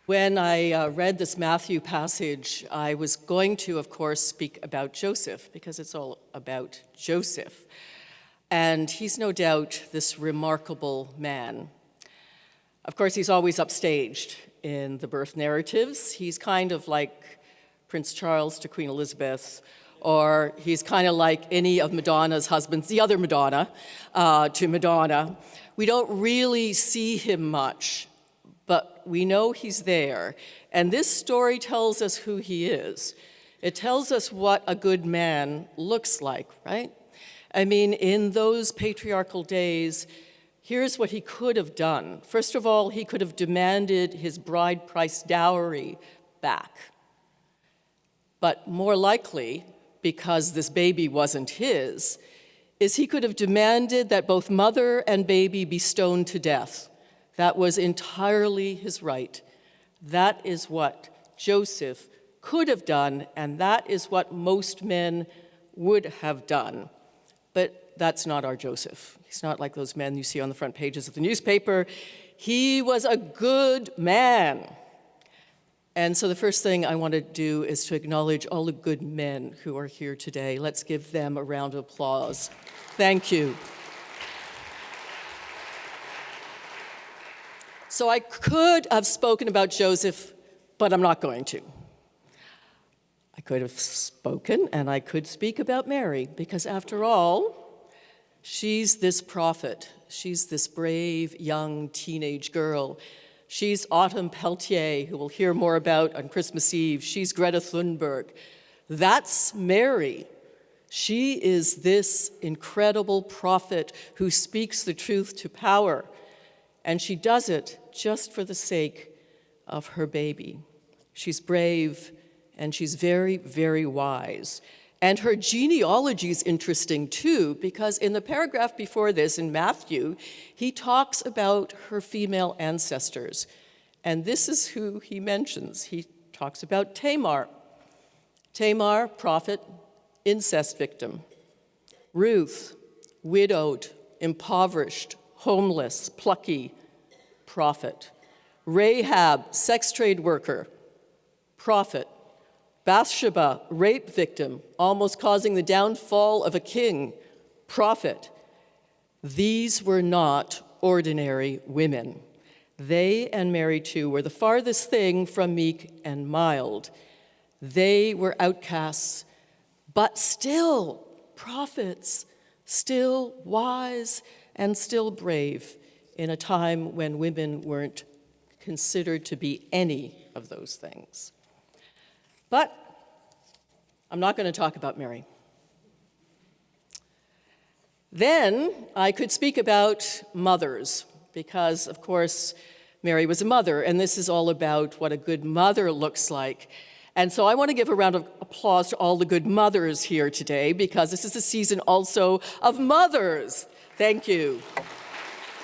When I read this Matthew passage, I was going to, of course, speak about Joseph, because it's all about Joseph. And he's no doubt this remarkable man. Of course, he's always upstaged in the birth narratives. He's kind of like Prince Charles to Queen Elizabeth, or he's kind of like any of Madonna's husbands, the other Madonna, to Madonna. We don't really see him much, but we know he's there. And this story tells us who he is. It tells us what a good man looks like, right? I mean, in those patriarchal days, here's what he could have done. First of all, he could have demanded his bride price dowry back. But more likely, because this baby wasn't his, is he could have demanded that both mother and baby be stoned to death. That was entirely his right. That is what Joseph could have done, and that is what most men would have done. But that's not our Joseph. He's not like those men you see on the front pages of the newspaper. He was a good man. And so the first thing I want to do is to acknowledge all the good men who are here today. Let's give them a round of applause. Thank you. So I could have spoken about Joseph, but I'm not going to. I could have spoken and I could speak about Mary, because after all, she's this prophet. She's this brave young teenage girl. She's Autumn Peltier, who we'll hear more about on Christmas Eve. She's Greta Thunberg. That's Mary. She is this incredible prophet who speaks the truth to power. And she does it just for the sake of her baby. She's brave, and she's very, very wise. And her genealogy is interesting too, because in the paragraph before this, in Matthew, he talks about her female ancestors. And this is who he mentions. He talks about Tamar. Tamar, prophet, incest victim. Ruth, widowed, impoverished, homeless, plucky, prophet. Rahab, sex trade worker, prophet. Bathsheba, rape victim, almost causing the downfall of a king, prophet. These were not ordinary women. They, and Mary too, were the farthest thing from meek and mild. They were outcasts, but still prophets, still wise, and still brave in a time when women weren't considered to be any of those things. But I'm not going to talk about Mary. Then I could speak about mothers, because, of course, Mary was a mother, and this is all about what a good mother looks like. And so I want to give a round of applause to all the good mothers here today, because this is a season also of mothers. Thank you,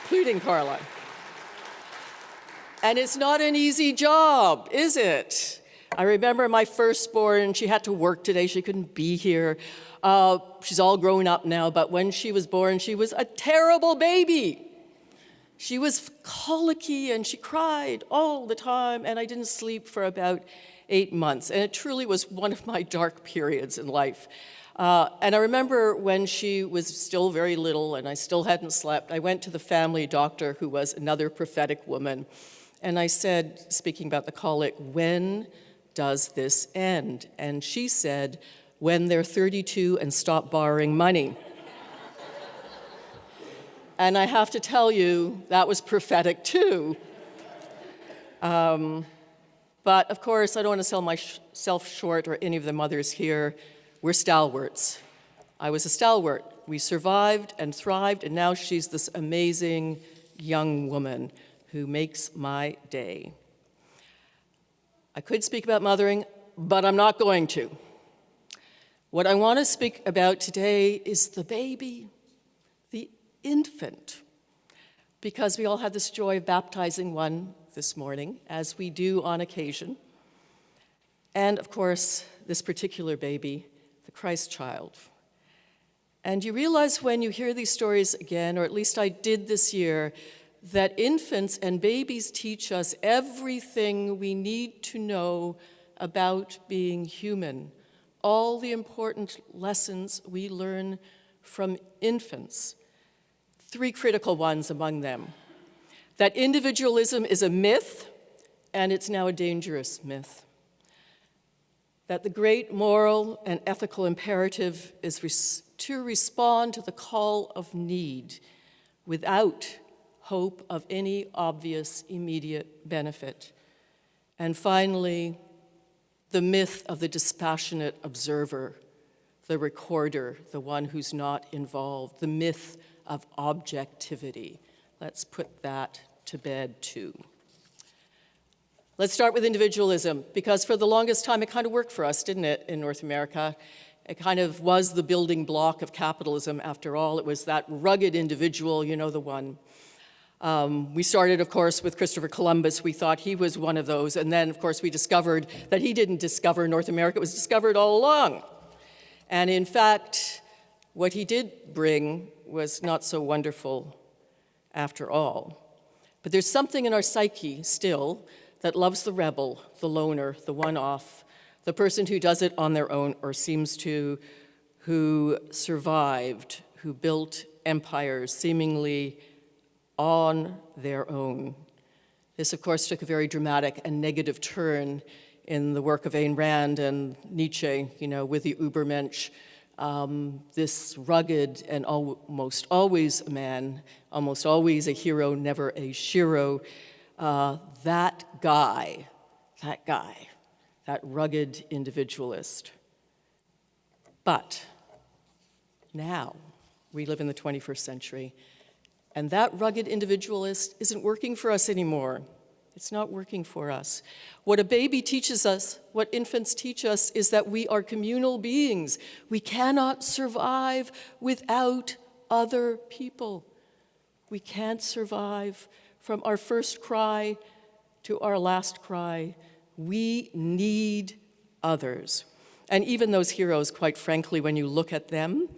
including Carla. And it's not an easy job, is it? I remember my firstborn, she had to work today, she couldn't be here. She's all grown up now, but when she was born, she was a terrible baby. She was colicky and she cried all the time, and I didn't sleep for about 8 months. And it truly was one of my dark periods in life. And I remember when she was still very little and I still hadn't slept, I went to the family doctor, who was another prophetic woman. And I said, speaking about the colic, when does this end? And she said, when they're 32 and stop borrowing money. And I have to tell you, that was prophetic too. But of course, I don't want to sell myself short, or any of the mothers here. We're stalwarts. I was a stalwart. We survived and thrived, and now she's this amazing young woman who makes my day. I could speak about mothering, but I'm not going to. What I want to speak about today is the baby, the infant, because we all had this joy of baptizing one this morning, as we do on occasion. And of course, this particular baby, the Christ child. And you realize when you hear these stories again, or at least I did this year, that infants and babies teach us everything we need to know about being human, all the important lessons we learn from infants. 3 critical ones among them: that individualism is a myth, and it's now a dangerous myth; that the great moral and ethical imperative is to respond to the call of need without hope of any obvious immediate benefit; and finally, the myth of the dispassionate observer, the recorder, the one who's not involved, the myth of objectivity. Let's put that to bed too. Let's start with individualism, because for the longest time it kind of worked for us, didn't it, in North America? It kind of was the building block of capitalism, after all. It was that rugged individual, you know, the one. We started, of course, with Christopher Columbus. We thought he was one of those. And then, of course, we discovered that he didn't discover North America. It was discovered all along. And in fact, what he did bring was not so wonderful after all. But there's something in our psyche still that loves the rebel, the loner, the one-off, the person who does it on their own or seems to, who survived, who built empires seemingly on their own. This, of course, took a very dramatic and negative turn in the work of Ayn Rand and Nietzsche, you know, with the Übermensch, this rugged and almost always a man, almost always a hero, never a shiro, that guy, that rugged individualist. But now we live in the 21st century, and that rugged individualist isn't working for us anymore. It's not working for us. What a baby teaches us, what infants teach us, is that we are communal beings. We cannot survive without other people. We can't survive from our first cry to our last cry. We need others. And even those heroes, quite frankly, when you look at them,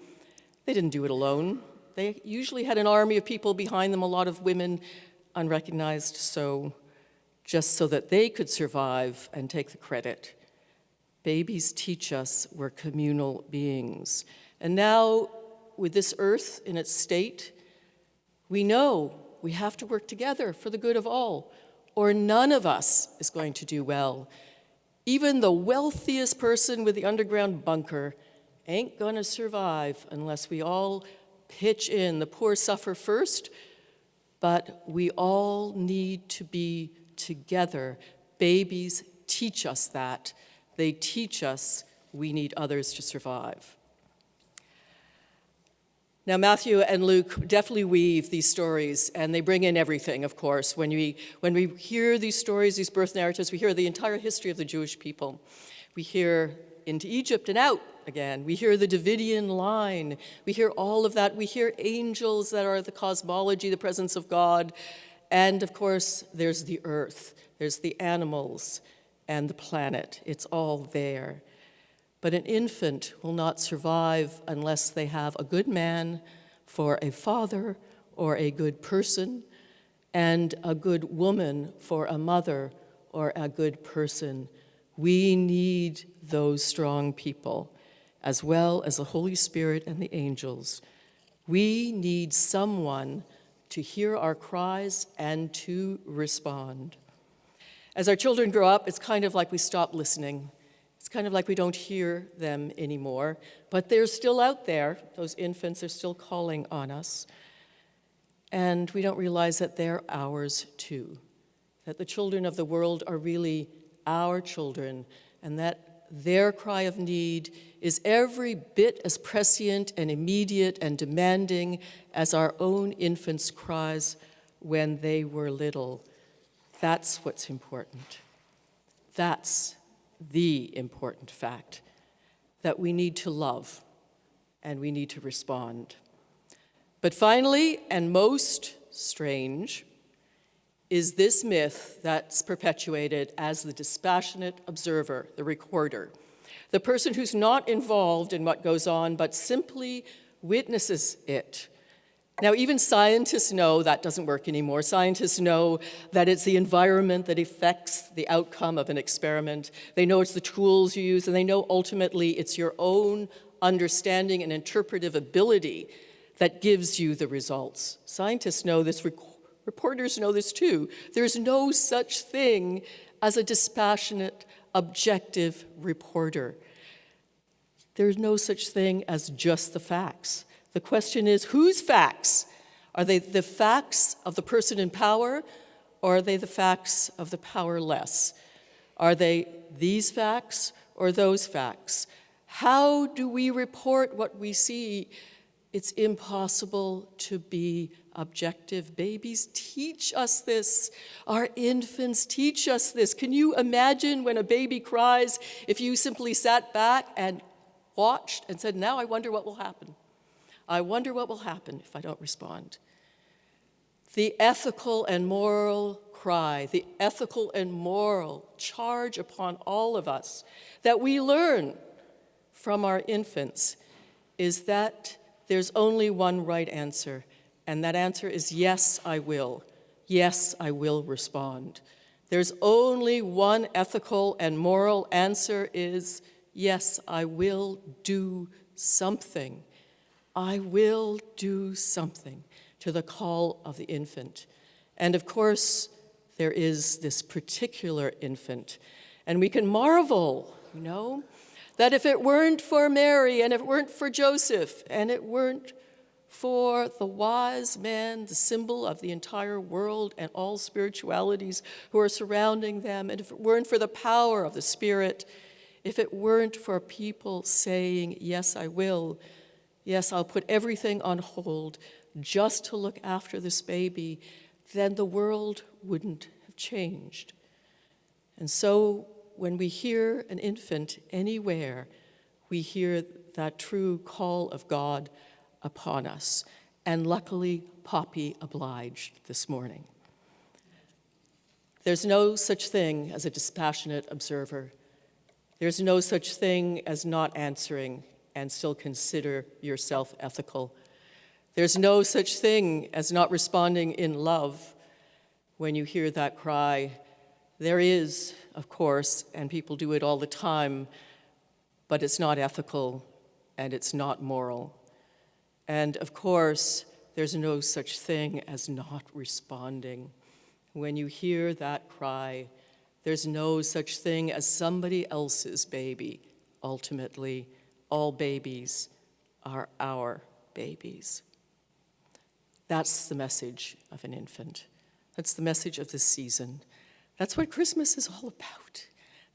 they didn't do it alone. They usually had an army of people behind them, a lot of women, unrecognized, just so that they could survive and take the credit. Babies teach us we're communal beings. And now, with this earth in its state, we know we have to work together for the good of all, or none of us is going to do well. Even the wealthiest person with the underground bunker ain't gonna survive unless we all pitch in. The poor suffer first, but we all need to be together. Babies teach us that. They teach us we need others to survive. Now, Matthew and Luke definitely weave these stories, and they bring in everything, of course. When we hear these stories, these birth narratives, we hear the entire history of the Jewish people. We hear into Egypt and out again. We hear the Davidian line. We hear all of that. We hear angels that are the cosmology, the presence of God. And, of course, there's the earth. There's the animals and the planet. It's all there. But an infant will not survive unless they have a good man for a father or a good person, and a good woman for a mother or a good person. We need those strong people, as well as the Holy Spirit and the angels. We need someone to hear our cries and to respond. As our children grow up, it's kind of like we stop listening. It's kind of like we don't hear them anymore, but they're still out there. Those infants are still calling on us. And we don't realize that they're ours too, that the children of the world are really our children, and that their cry of need is every bit as prescient and immediate and demanding as our own infants' cries when they were little. That's what's important. That's the important fact, that we need to love and we need to respond. But finally, and most strange, is this myth that's perpetuated as the dispassionate observer, the recorder, the person who's not involved in what goes on but simply witnesses it. Now, even scientists know that doesn't work anymore. Scientists know that it's the environment that affects the outcome of an experiment. They know it's the tools you use, and they know ultimately it's your own understanding and interpretive ability that gives you the results. Scientists know this, reporters know this too. There's no such thing as a dispassionate, objective reporter. There's no such thing as just the facts. The question is, whose facts? Are they the facts of the person in power, or are they the facts of the powerless? Are they these facts or those facts? How do we report what we see? It's impossible to be objective. Babies teach us this. Our infants teach us this. Can you imagine when a baby cries, if you simply sat back and watched and said, now I wonder what will happen? I wonder what will happen if I don't respond. The ethical and moral cry, the ethical and moral charge upon all of us that we learn from our infants is that there's only one right answer, and that answer is yes, I will. Yes, I will respond. There's only one ethical and moral answer is yes, I will do something. I will do something to the call of the infant. And of course, there is this particular infant. And we can marvel, that if it weren't for Mary, and if it weren't for Joseph, and it weren't for the wise man, the symbol of the entire world and all spiritualities who are surrounding them, and if it weren't for the power of the Spirit, if it weren't for people saying, yes, I will, yes, I'll put everything on hold just to look after this baby, then the world wouldn't have changed. And so when we hear an infant anywhere, we hear that true call of God upon us. And luckily, Poppy obliged this morning. There's no such thing as a dispassionate observer. There's no such thing as not answering and still consider yourself ethical. There's no such thing as not responding in love when you hear that cry. There is, of course, and people do it all the time, but it's not ethical and it's not moral. And of course, there's no such thing as not responding. When you hear that cry, there's no such thing as somebody else's baby. Ultimately, all babies are our babies. That's the message of an infant. That's the message of this season. That's what Christmas is all about.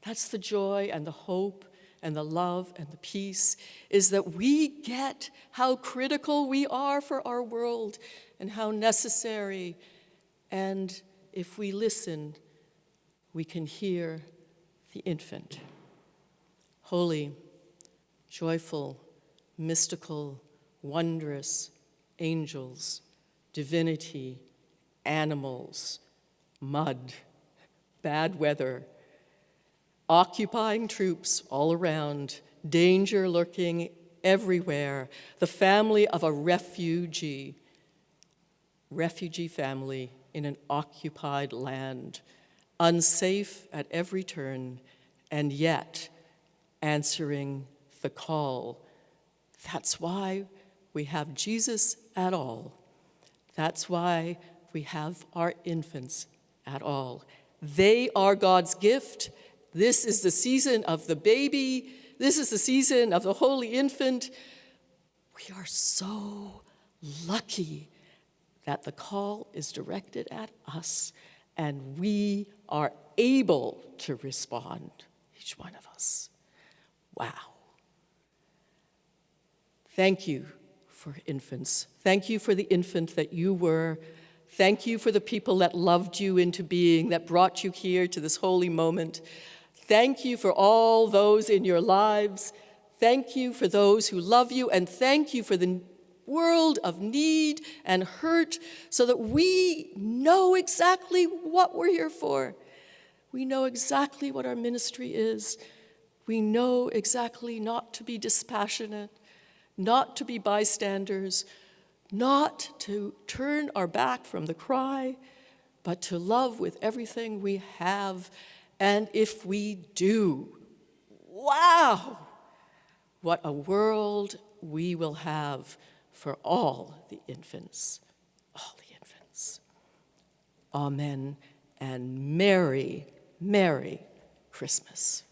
That's the joy and the hope and the love and the peace, is that we get how critical we are for our world and how necessary. And if we listen, we can hear the infant. Holy, joyful, mystical, wondrous, angels, divinity, animals, mud, bad weather, occupying troops all around, danger lurking everywhere, the family of a refugee family in an occupied land, unsafe at every turn, and yet answering the call. That's why we have Jesus at all. That's why we have our infants at all. They are God's gift. This is the season of the baby. This is the season of the holy infant. We are so lucky that the call is directed at us and we are able to respond, each one of us. Wow. Thank you for infants. Thank you for the infant that you were. Thank you for the people that loved you into being, that brought you here to this holy moment. Thank you for all those in your lives. Thank you for those who love you, and thank you for the world of need and hurt so that we know exactly what we're here for. We know exactly what our ministry is. We know exactly not to be dispassionate, not to be bystanders, not to turn our back from the cry, but to love with everything we have. And if we do, wow, what a world we will have for all the infants, all the infants. Amen, and Merry, Merry Christmas.